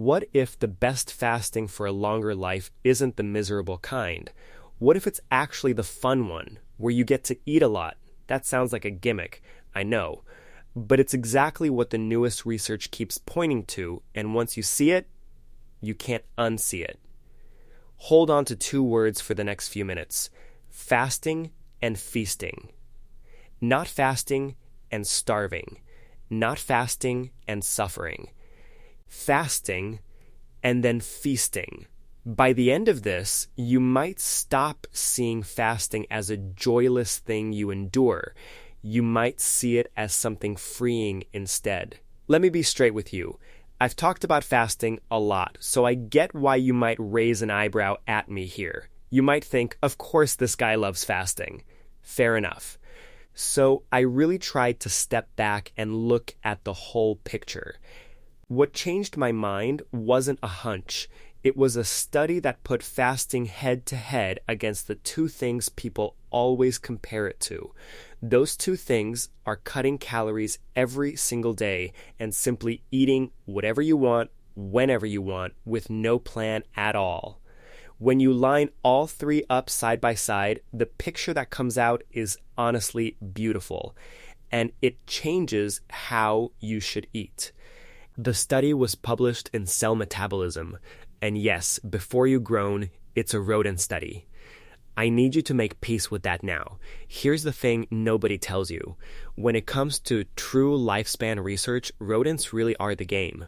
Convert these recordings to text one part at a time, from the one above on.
what if the best fasting for a longer life isn't the miserable kind? What if it's actually the fun one, where you get to eat a lot? That sounds like a gimmick, I know. But it's exactly what the newest research keeps pointing to, and once you see it, you can't unsee it. Hold on to two words for the next few minutes: fasting and feasting. Not fasting and starving. Not fasting and suffering. Fasting and then feasting. By the end of this, you might stop seeing fasting as a joyless thing you endure. You might see it as something freeing instead. Let me be straight with you. I've talked about fasting a lot, so I get why you might raise an eyebrow at me here. You might think, of course this guy loves fasting. Fair enough. So I really tried to step back and look at the whole picture. What changed my mind wasn't a hunch. It was a study that put fasting head to head against the two things people always compare it to. Those two things are cutting calories every single day and simply eating whatever you want, whenever you want, with no plan at all. When you line all three up side by side, the picture that comes out is honestly beautiful, and it changes how you should eat. The study was published in Cell Metabolism, and yes, before you groan, it's a rodent study. I need you to make peace with that now. Here's the thing nobody tells you. When it comes to true lifespan research, rodents really are the game.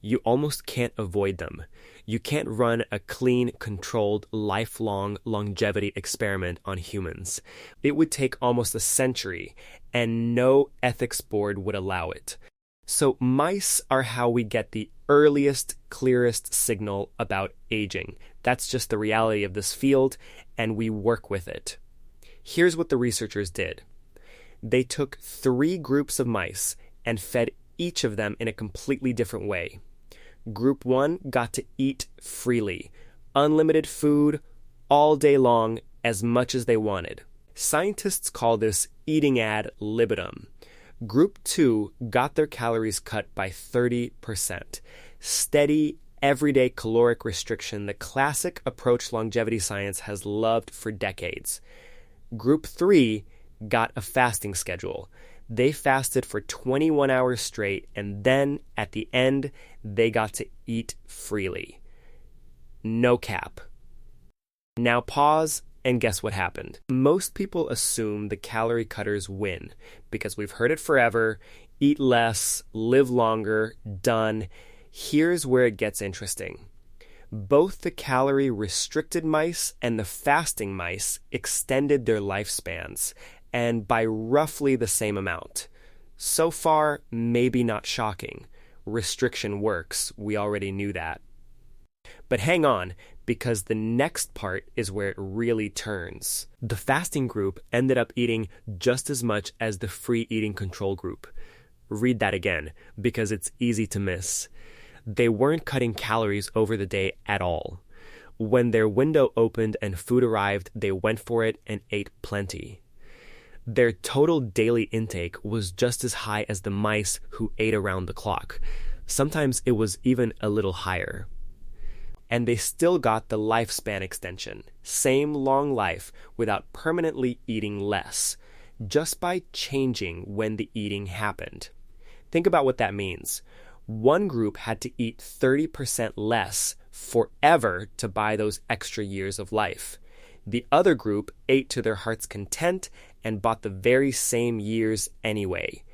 You almost can't avoid them. You can't run a clean, controlled, lifelong longevity experiment on humans. It would take almost a century, and no ethics board would allow it. So mice are how we get the earliest, clearest signal about aging. That's just the reality of this field, and we work with it. Here's what the researchers did. They took 3 groups of mice and fed each of them in a completely different way. Group 1 got to eat freely, unlimited food, all day long, as much as they wanted. Scientists call this eating ad libitum. Group 2 got their calories cut by 30%. Steady, everyday caloric restriction, the classic approach longevity science has loved for decades. Group 3 got a fasting schedule. They fasted for 21 hours straight, and then, at the end, they got to eat freely. No cap. Now pause and guess what happened. Most people assume the calorie cutters win because we've heard it forever: eat less, live longer, done. Here's where it gets interesting. Both the calorie-restricted mice and the fasting mice extended their lifespans, and by roughly the same amount. So far, maybe not shocking. Restriction works, we already knew that. But hang on, because the next part is where it really turns. The fasting group ended up eating just as much as the free eating control group. Read that again, because it's easy to miss. They weren't cutting calories over the day at all. When their window opened and food arrived, they went for it and ate plenty. Their total daily intake was just as high as the mice who ate around the clock. Sometimes it was even a little higher. And they still got the lifespan extension, same long life, without permanently eating less, just by changing when the eating happened. Think about what that means. One group had to eat 30% less forever to buy those extra years of life. The other group ate to their heart's content and bought the very same years anyway.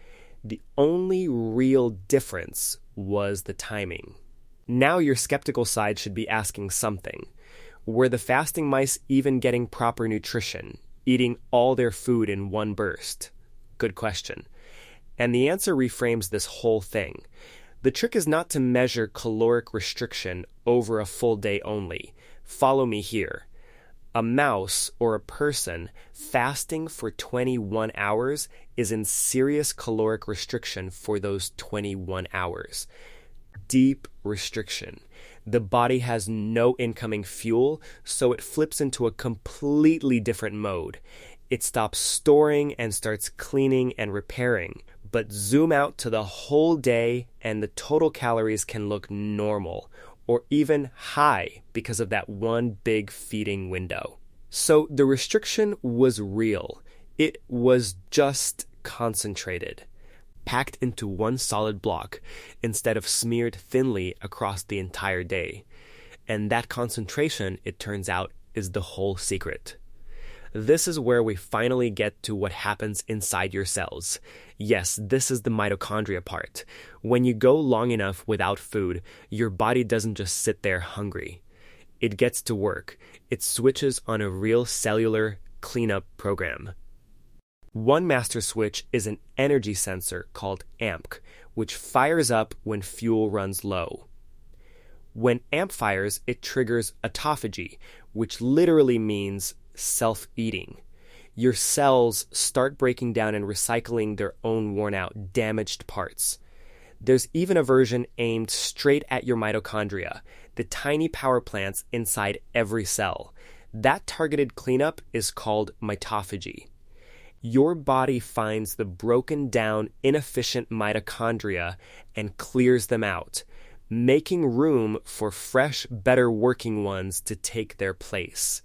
The only real difference was the timing. Now your skeptical side should be asking something. Were the fasting mice even getting proper nutrition, eating all their food in one burst? Good question. And the answer reframes this whole thing. The trick is not to measure caloric restriction over a full day only. Follow me here. A mouse or a person fasting for 21 hours is in serious caloric restriction for those 21 hours. Deep restriction. The body has no incoming fuel, so it flips into a completely different mode. It stops storing and starts cleaning and repairing. But zoom out to the whole day and the total calories can look normal or even high because of that one big feeding window. So the restriction was real. It was just concentrated, packed into one solid block instead of smeared thinly across the entire day. And that concentration, it turns out, is the whole secret. This is where we finally get to what happens inside your cells. Yes, this is the mitochondria part. When you go long enough without food, your body doesn't just sit there hungry. It gets to work. It switches on a real cellular cleanup program. One master switch is an energy sensor called AMP, which fires up when fuel runs low. When AMP fires, it triggers autophagy, which literally means self-eating. Your cells start breaking down and recycling their own worn-out, damaged parts. There's even a version aimed straight at your mitochondria, the tiny power plants inside every cell. That targeted cleanup is called mitophagy. Your body finds the broken down, inefficient mitochondria and clears them out, making room for fresh, better working ones to take their place.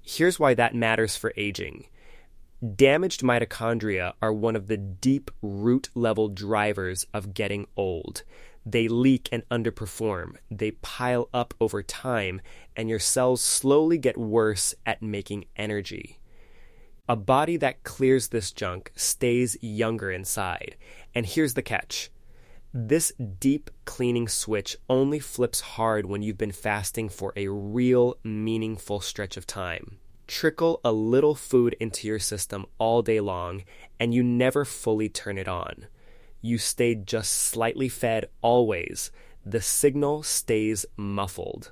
Here's why that matters for aging. Damaged mitochondria are one of the deep root-level drivers of getting old. They leak and underperform. They pile up over time, and your cells slowly get worse at making energy. A body that clears this junk stays younger inside. And here's the catch. This deep cleaning switch only flips hard when you've been fasting for a real, meaningful stretch of time. Trickle a little food into your system all day long, and you never fully turn it on. You stay just slightly fed always. The signal stays muffled.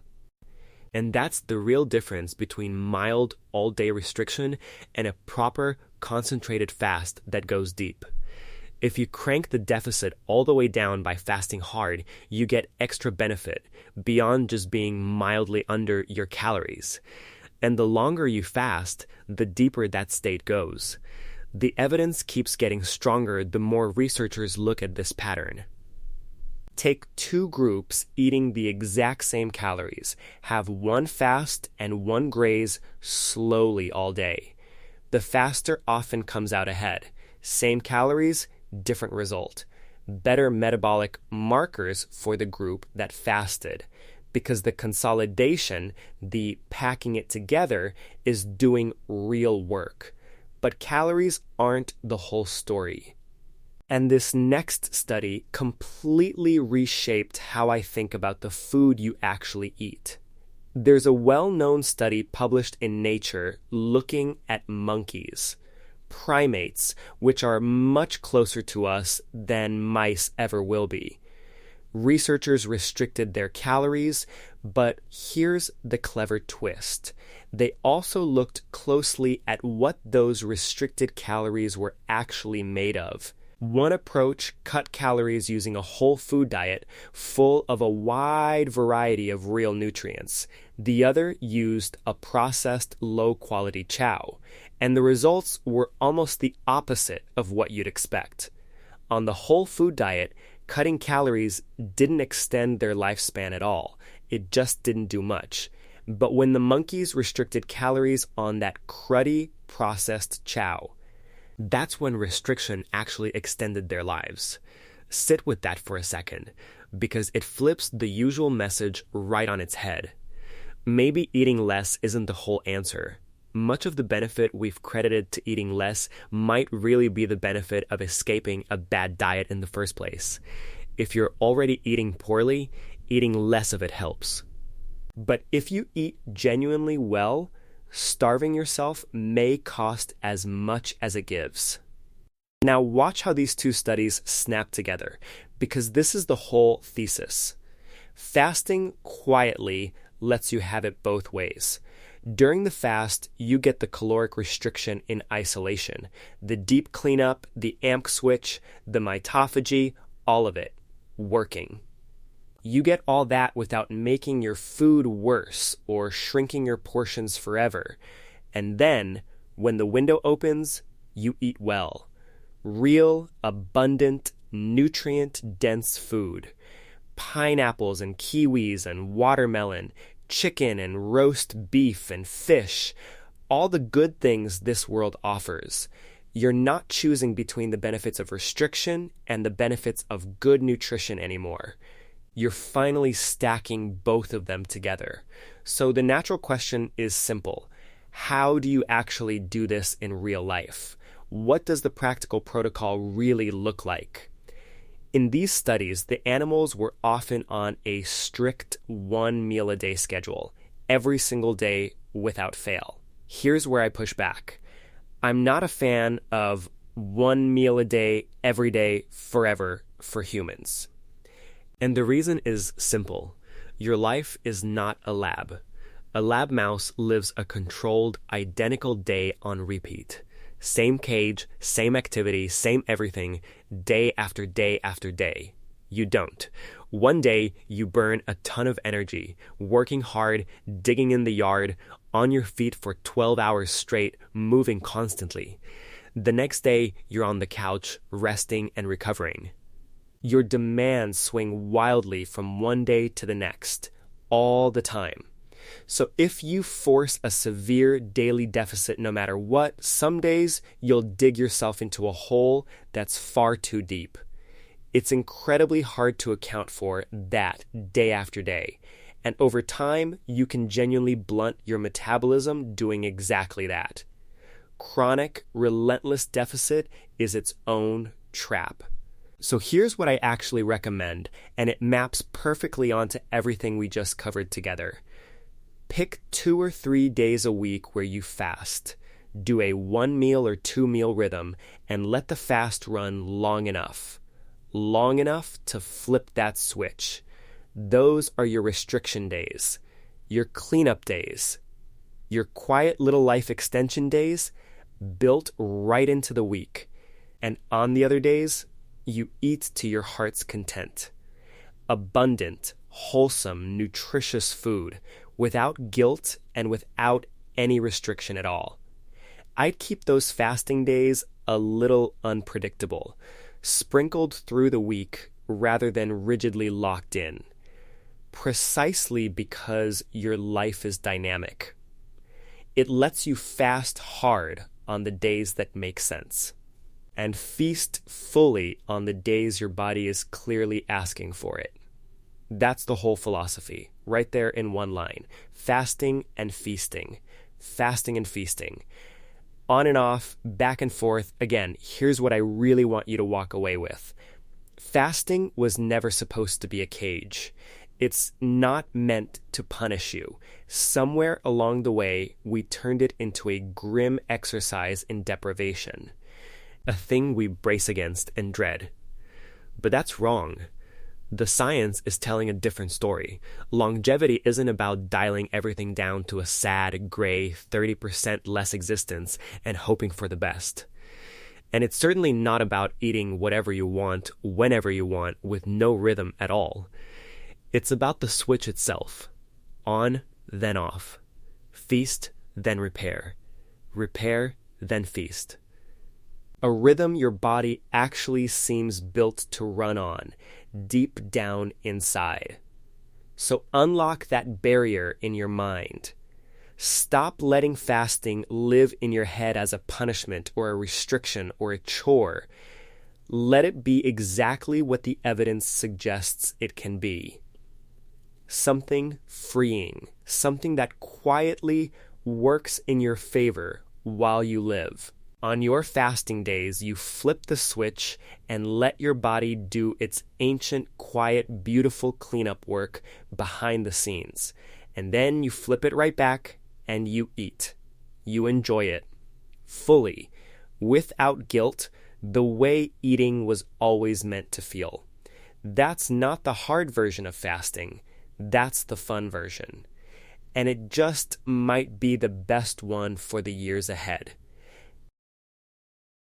And that's the real difference between mild all-day restriction and a proper, concentrated fast that goes deep. If you crank the deficit all the way down by fasting hard, you get extra benefit beyond just being mildly under your calories. And the longer you fast, the deeper that state goes. The evidence keeps getting stronger the more researchers look at this pattern. Take two groups eating the exact same calories, have one fast and one graze slowly all day. The faster often comes out ahead. Same calories, different result. Better metabolic markers for the group that fasted, because the consolidation, the packing it together, is doing real work. But calories aren't the whole story. And this next study completely reshaped how I think about the food you actually eat. There's a well-known study published in Nature looking at monkeys, primates, which are much closer to us than mice ever will be. Researchers restricted their calories, but here's the clever twist. They also looked closely at what those restricted calories were actually made of. One approach cut calories using a whole food diet full of a wide variety of real nutrients. The other used a processed, low-quality chow, and the results were almost the opposite of what you'd expect. On the whole food diet, cutting calories didn't extend their lifespan at all. It just didn't do much. But when the monkeys restricted calories on that cruddy, processed chow, that's when restriction actually extended their lives. Sit with that for a second, because it flips the usual message right on its head. Maybe eating less isn't the whole answer. Much of the benefit we've credited to eating less might really be the benefit of escaping a bad diet in the first place. If you're already eating poorly, eating less of it helps. But if you eat genuinely well, starving yourself may cost as much as it gives. Now watch how these two studies snap together, because this is the whole thesis. Fasting quietly lets you have it both ways. During the fast, you get the caloric restriction in isolation, the deep cleanup, the AMP switch, the mitophagy, all of it, working. You get all that without making your food worse or shrinking your portions forever. And then, when the window opens, you eat well. Real, abundant, nutrient-dense food. Pineapples and kiwis and watermelon, chicken and roast beef and fish, all the good things this world offers. You're not choosing between the benefits of restriction and the benefits of good nutrition anymore. You're finally stacking both of them together. So the natural question is simple. How do you actually do this in real life? What does the practical protocol really look like? In these studies, the animals were often on a strict 1 meal a day schedule, every single day without fail. Here's where I push back. I'm not a fan of 1 meal a day, every day, forever for humans. And the reason is simple. Your life is not a lab. A lab mouse lives a controlled, identical day on repeat. Same cage, same activity, same everything, day after day after day. You don't. One day, you burn a ton of energy, working hard, digging in the yard, on your feet for 12 hours straight, moving constantly. The next day, you're on the couch, resting and recovering. Your demands swing wildly from one day to the next, all the time. So if you force a severe daily deficit no matter what, some days you'll dig yourself into a hole that's far too deep. It's incredibly hard to account for that day after day. And over time, you can genuinely blunt your metabolism doing exactly that. Chronic, relentless deficit is its own trap. So here's what I actually recommend, and it maps perfectly onto everything we just covered together. Pick 2 or 3 days a week where you fast. Do a 1 meal or 2 meal rhythm and let the fast run long enough. Long enough to flip that switch. Those are your restriction days, your cleanup days, your quiet little life extension days built right into the week. And on the other days, you eat to your heart's content. Abundant, wholesome, nutritious food without guilt and without any restriction at all. I'd keep those fasting days a little unpredictable, sprinkled through the week rather than rigidly locked in, precisely because your life is dynamic. It lets you fast hard on the days that make sense, and feast fully on the days your body is clearly asking for it. That's the whole philosophy, right there in one line. Fasting and feasting. Fasting and feasting. On and off, back and forth. Again, here's what I really want you to walk away with. Fasting was never supposed to be a cage. It's not meant to punish you. Somewhere along the way, we turned it into a grim exercise in deprivation. A thing we brace against and dread. But that's wrong. The science is telling a different story. Longevity isn't about dialing everything down to a sad, gray, 30% less existence and hoping for the best. And it's certainly not about eating whatever you want, whenever you want, with no rhythm at all. It's about the switch itself. On, then off. Feast, then repair. Repair, then feast. A rhythm your body actually seems built to run on, deep down inside. So unlock that barrier in your mind. Stop letting fasting live in your head as a punishment or a restriction or a chore. Let it be exactly what the evidence suggests it can be. Something freeing, something that quietly works in your favor while you live. On your fasting days, you flip the switch and let your body do its ancient, quiet, beautiful cleanup work behind the scenes. And then you flip it right back and you eat. You enjoy it fully, without guilt, the way eating was always meant to feel. That's not the hard version of fasting. That's the fun version. And it just might be the best one for the years ahead.